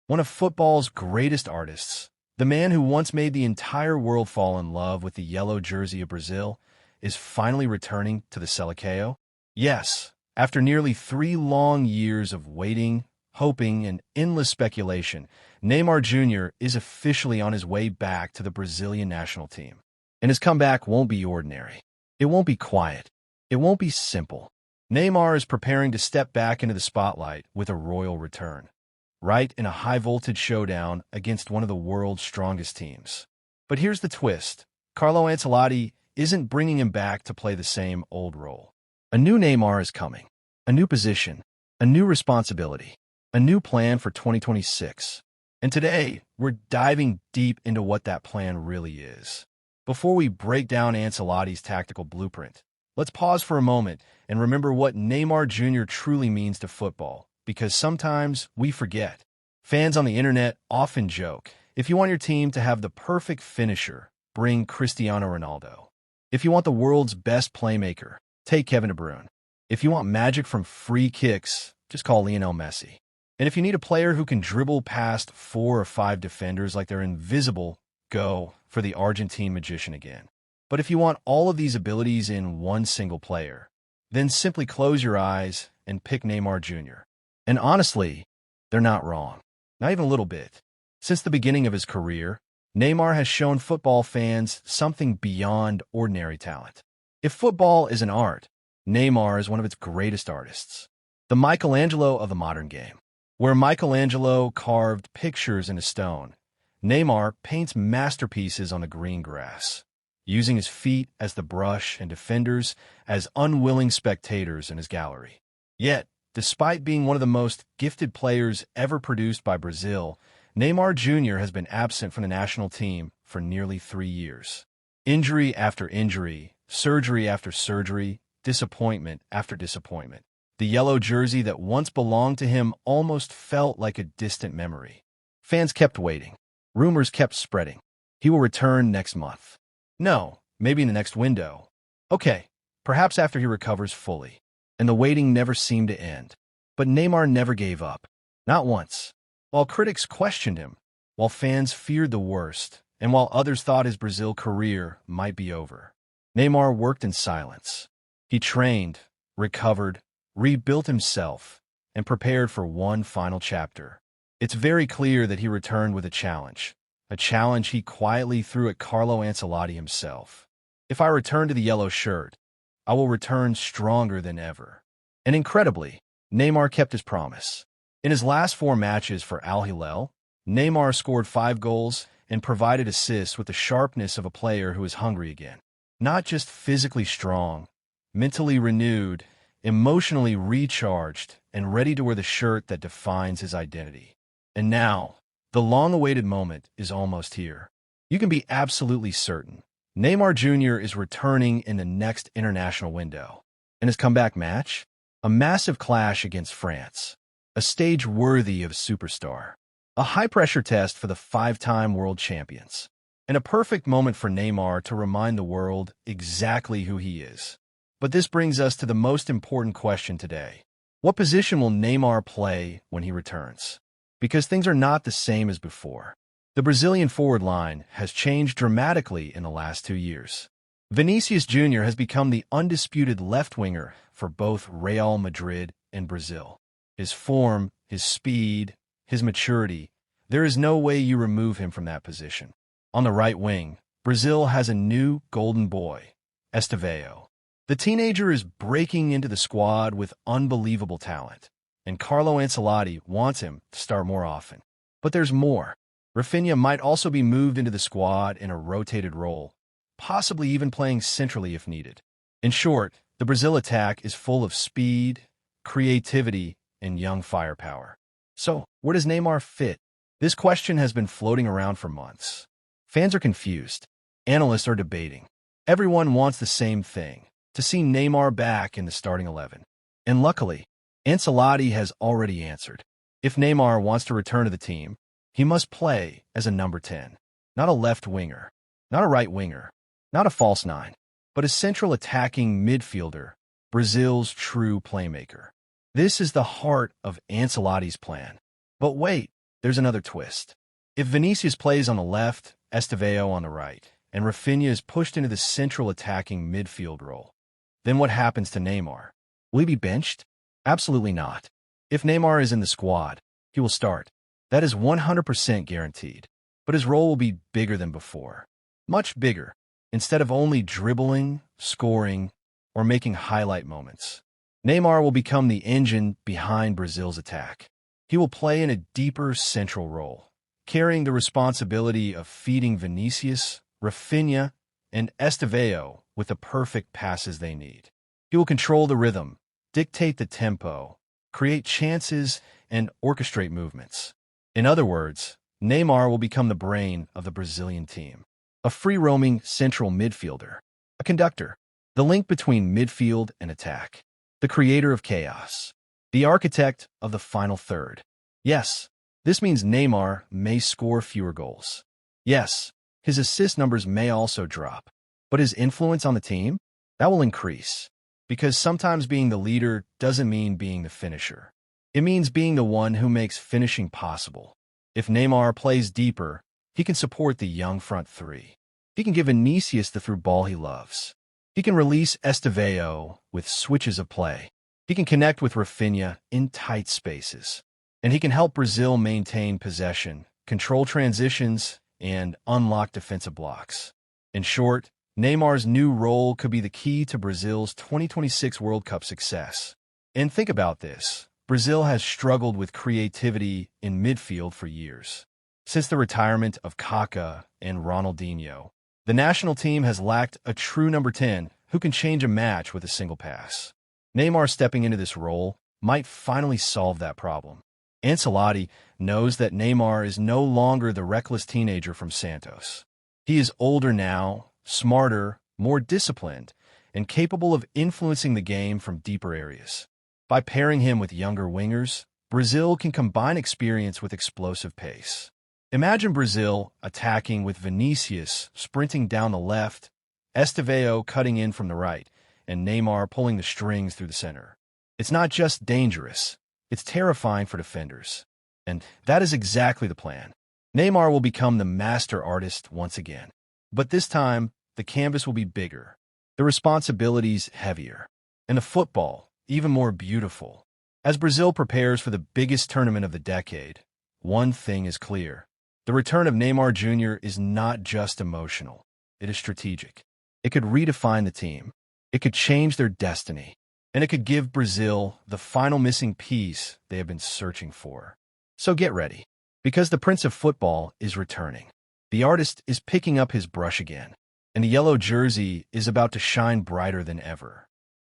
one of football's greatest artists, the man who once made the entire world fall in love with the yellow jersey of Brazil, is finally returning to the Seleção? Yes, after nearly 3 long years of waiting, hoping, and endless speculation, Neymar Júnior is officially on his way back to the Brazilian national team. And his comeback won't be ordinary. It won't be quiet. It won't be simple. Neymar is preparing to step back into the spotlight with a royal return, right in a high-voltage showdown against one of the world's strongest teams. But here's the twist. Carlo Ancelotti isn't bringing him back to play the same old role. A new Neymar is coming. A new position. A new responsibility. A new plan for 2026. And today, we're diving deep into what that plan really is. Before we break down Ancelotti's tactical blueprint, let's pause for a moment and remember what Neymar Jr. truly means to football, because sometimes we forget. Fans on the internet often joke, if you want your team to have the perfect finisher, bring Cristiano Ronaldo. If you want the world's best playmaker, take Kevin De Bruyne. If you want magic from free kicks, just call Lionel Messi. And if you need a player who can dribble past 4 or 5 defenders like they're invisible, go for the Argentine magician again. But if you want all of these abilities in one single player, then simply close your eyes and pick Neymar Jr. And honestly, they're not wrong. Not even a little bit. Since the beginning of his career, Neymar has shown football fans something beyond ordinary talent. If football is an art, Neymar is one of its greatest artists. The Michelangelo of the modern game. Where Michelangelo carved pictures into stone, Neymar paints masterpieces on the green grass, using his feet as the brush and defenders as unwilling spectators in his gallery. Yet, despite being one of the most gifted players ever produced by Brazil, Neymar Jr. has been absent from the national team for nearly 3 years. Injury after injury, surgery after surgery, disappointment after disappointment. The yellow jersey that once belonged to him almost felt like a distant memory. Fans kept waiting. Rumors kept spreading. He will return next month. No, maybe in the next window. Okay, perhaps after he recovers fully. And the waiting never seemed to end. But Neymar never gave up. Not once. While critics questioned him, while fans feared the worst, and while others thought his Brazil career might be over, Neymar worked in silence. He trained, recovered, rebuilt himself, and prepared for one final chapter. It's very clear that he returned with a challenge he quietly threw at Carlo Ancelotti himself. If I return to the yellow shirt, I will return stronger than ever. And incredibly, Neymar kept his promise. In his last 4 matches for Al Hilal, Neymar scored 5 goals and provided assists with the sharpness of a player who is hungry again. Not just physically strong, mentally renewed, emotionally recharged, and ready to wear the shirt that defines his identity. And now, the long-awaited moment is almost here. You can be absolutely certain Neymar Jr. is returning in the next international window. And his comeback match? A massive clash against France. A stage worthy of a superstar. A high-pressure test for the 5-time world champions. And a perfect moment for Neymar to remind the world exactly who he is. But this brings us to the most important question today. What position will Neymar play when he returns? Because things are not the same as before. The Brazilian forward line has changed dramatically in the last 2 years. Vinicius Junior has become the undisputed left winger for both Real Madrid and Brazil. His form, his speed, his maturity, there is no way you remove him from that position. On the right wing, Brazil has a new golden boy, Estevao. The teenager is breaking into the squad with unbelievable talent, and Carlo Ancelotti wants him to start more often. But there's more. Rafinha might also be moved into the squad in a rotated role, possibly even playing centrally if needed. In short, the Brazil attack is full of speed, creativity, and young firepower. So, where does Neymar fit? This question has been floating around for months. Fans are confused. Analysts are debating. Everyone wants the same thing, to see Neymar back in the starting 11. And luckily, Ancelotti has already answered. If Neymar wants to return to the team, he must play as a number 10, not a left winger, not a right winger, not a false 9, but a central attacking midfielder, Brazil's true playmaker. This is the heart of Ancelotti's plan. But wait, there's another twist. If Vinicius plays on the left, Estevao on the right, and Rafinha is pushed into the central attacking midfield role, then what happens to Neymar? Will he be benched? Absolutely not. If Neymar is in the squad, he will start. That is 100% guaranteed. But his role will be bigger than before. Much bigger. Instead of only dribbling, scoring, or making highlight moments, Neymar will become the engine behind Brazil's attack. He will play in a deeper central role, carrying the responsibility of feeding Vinicius, Rafinha, and Estevao with the perfect passes they need. He will control the rhythm, dictate the tempo, create chances, and orchestrate movements. In other words, Neymar will become the brain of the Brazilian team, a free-roaming central midfielder, a conductor, the link between midfield and attack, the creator of chaos, the architect of the final third. Yes, this means Neymar may score fewer goals. Yes, his assist numbers may also drop, but his influence on the team, that will increase. Because sometimes being the leader doesn't mean being the finisher. It means being the one who makes finishing possible. If Neymar plays deeper, he can support the young front three. He can give Vinicius the through ball he loves. He can release Estevao with switches of play. He can connect with Rafinha in tight spaces. And he can help Brazil maintain possession, control transitions, and unlock defensive blocks. In short, Neymar's new role could be the key to Brazil's 2026 World Cup success. And think about this. Brazil has struggled with creativity in midfield for years. Since the retirement of Kaká and Ronaldinho, the national team has lacked a true number 10 who can change a match with a single pass. Neymar stepping into this role might finally solve that problem. Ancelotti knows that Neymar is no longer the reckless teenager from Santos. He is older now, smarter, more disciplined, and capable of influencing the game from deeper areas. By pairing him with younger wingers, Brazil can combine experience with explosive pace. Imagine Brazil attacking with Vinicius sprinting down the left, Estevao cutting in from the right, and Neymar pulling the strings through the center. It's not just dangerous, it's terrifying for defenders. And that is exactly the plan. Neymar will become the master artist once again. But this time, the canvas will be bigger, the responsibilities heavier, and the football even more beautiful. As Brazil prepares for the biggest tournament of the decade, one thing is clear. The return of Neymar Júnior is not just emotional. It is strategic. It could redefine the team. It could change their destiny. And it could give Brazil the final missing piece they have been searching for. So get ready, because the Prince of Football is returning. The artist is picking up his brush again, and the yellow jersey is about to shine brighter than ever.